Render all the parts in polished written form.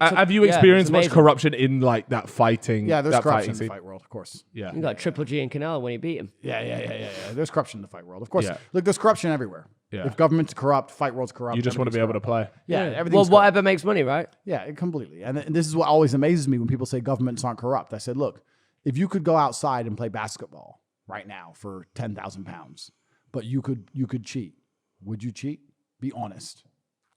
Have you experienced much corruption in like that fighting? Yeah, there's that corruption in fighting the fight world, of course. Yeah. You got Triple G and Canelo when he beat him. Yeah. There's corruption in the fight world, of course. Yeah. Look, there's corruption everywhere. Yeah. If government's corrupt, fight world's corrupt. You just want to be able to play. Yeah, Well, everything's corrupt. whatever makes money, right? Yeah, completely. And this is what always amazes me when people say governments aren't corrupt. I said, look, if you could go outside and play basketball right now for 10,000 pounds, but you could cheat, would you cheat? Be honest.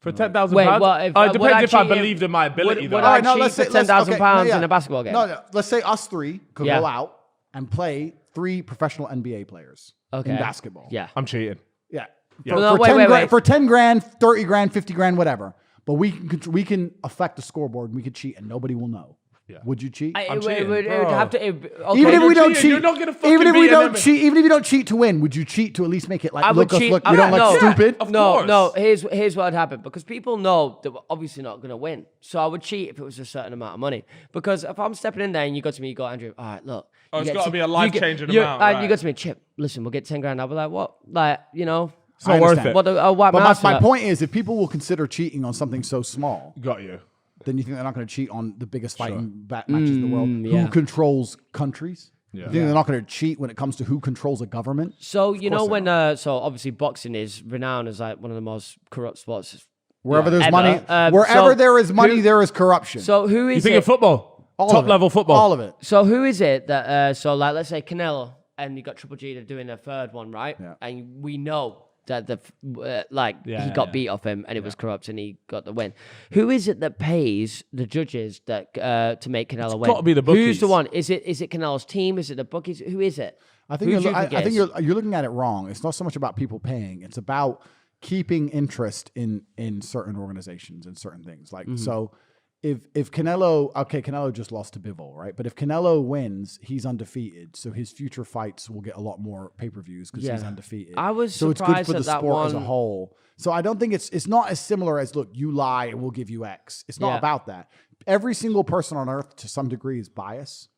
For £10,000? Wait, well, it depends if I believed in my ability. Would though. I cheat for £10,000 in a basketball game? No, let's say us three could go out and play 3 professional NBA players in basketball. Yeah. I'm cheating. Yeah. Well, no, wait. For 10 grand, 30 grand, 50 grand, whatever. But we can affect the scoreboard and we could cheat and nobody will know. Yeah. Would you cheat? It would have to. Okay. Even if we don't cheat, you're not gonna fucking even if we beat don't enemy. cheat, even if you don't cheat to win, would you cheat to at least make it like I would cheat. we don't look stupid? Of No. course. Here's what would happen, because people know that we're obviously not going to win. So I would cheat if it was a certain amount of money. Because if I'm stepping in there and you go to me, you go, Andrew, all right, look. It's got to be a life-changing amount. And you go to me, Chip, listen, we'll get 10 grand. I'll be like, what? Like, you know. It's not worth it. I'll wipe my ass for my that. point is, if people will consider cheating on something so small, Got you. then you think they're not going to cheat on the biggest fighting matches in the world? Who controls countries? Yeah. You think they're not going to cheat when it comes to who controls a government? So, you know, when, so obviously boxing is renowned as like one of the most corrupt sports. Wherever there's ever. money, So there is money, there is corruption. So who You is think it? of football? All Top of it. level football? All of it. So who is it that, so like, let's say Canelo and you got Triple G, they're doing a third one, right? Yeah. And we know that he got beat off him and it was corrupt and he got the win. Who is it that pays the judges that to make Canelo win? got to be the bookies. Who's the one? Is it Canelo's team? Is it the bookies? Who is it? I think you're looking at it wrong. It's not so much about people paying. It's about keeping interest in certain organizations and certain things. Like so, if Canelo just lost to Bivol, right? But if Canelo wins, he's undefeated, so his future fights will get a lot more pay-per-views because he's undefeated. I was so it's good surprised for the at that sport as a one. whole. So I don't think it's not as similar as, look, you lie and we'll give you X. It's not about that. Every single person on earth to some degree is biased.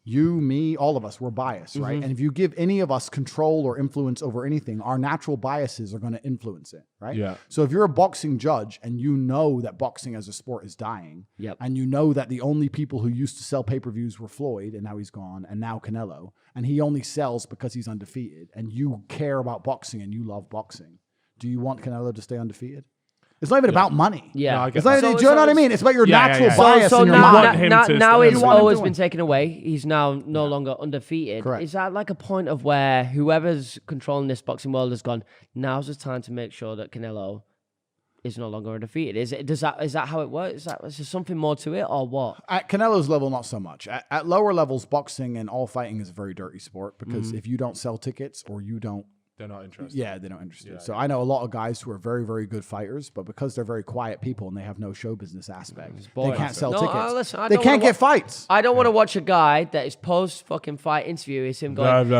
You, me, all of us, we're biased, right? And if you give any of us control or influence over anything, our natural biases are going to influence it, right? Yeah. So if you're a boxing judge and you know that boxing as a sport is dying, and you know that the only people who used to sell pay-per-views were Floyd, and now he's gone, and now Canelo, and he only sells because he's undefeated, and you care about boxing and you love boxing, do you want Canelo to stay undefeated? It's not even about money. Yeah. No, I get It's not, that. do you know what I mean? It's about your natural yeah. bias So in your now, mind. want him to now stay it's undefeated. always been taken away. He's now no longer undefeated. Correct. Is that like a point of where whoever's controlling this boxing world has gone, now's the time to make sure that Canelo is no longer undefeated? Is that how it works? Is there something more to it or what? At Canelo's level, not so much. At lower levels, boxing and all fighting is a very dirty sport because if you don't sell tickets or you don't, They're not interested. yeah, they're not interested. So I know a lot of guys who are very, very good fighters, but because they're very quiet people and they have no show business aspect, they can't sell No, tickets. listen, I They don't can't wanna get fights. I don't want to watch a guy that is post fucking fight interview is him going,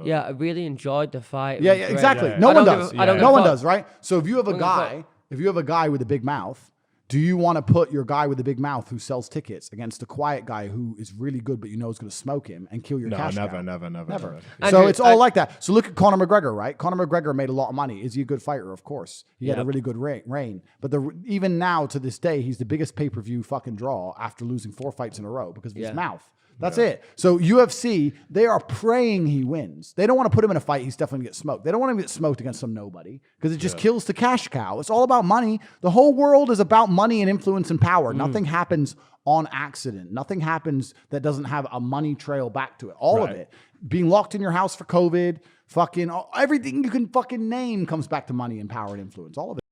yeah, I really enjoyed the fight. It Yeah, was great." exactly. Yeah. No I one don't does. give a- I don't give No a one fuck. does, right? So if you have a Don't give a guy with a big mouth, do you want to put your guy with the big mouth who sells tickets against a quiet guy who is really good, but you know is going to smoke him and kill your cash cow? Never. Never. Andrew, So it's all like that. So look at Conor McGregor, right? Conor McGregor made a lot of money. Is he a good fighter? Of course. He had a really good reign. But even now, to this day, he's the biggest pay-per-view fucking draw after losing 4 fights in a row because of his mouth. That's it. So UFC, they are praying he wins. They don't want to put him in a fight. He's definitely going to get smoked. They don't want him to get smoked against some nobody because it just kills the cash cow. It's all about money. The whole world is about money and influence and power. Nothing happens on accident. Nothing happens that doesn't have a money trail back to it. All of it. Being locked in your house for COVID, fucking everything you can fucking name comes back to money and power and influence. All of it.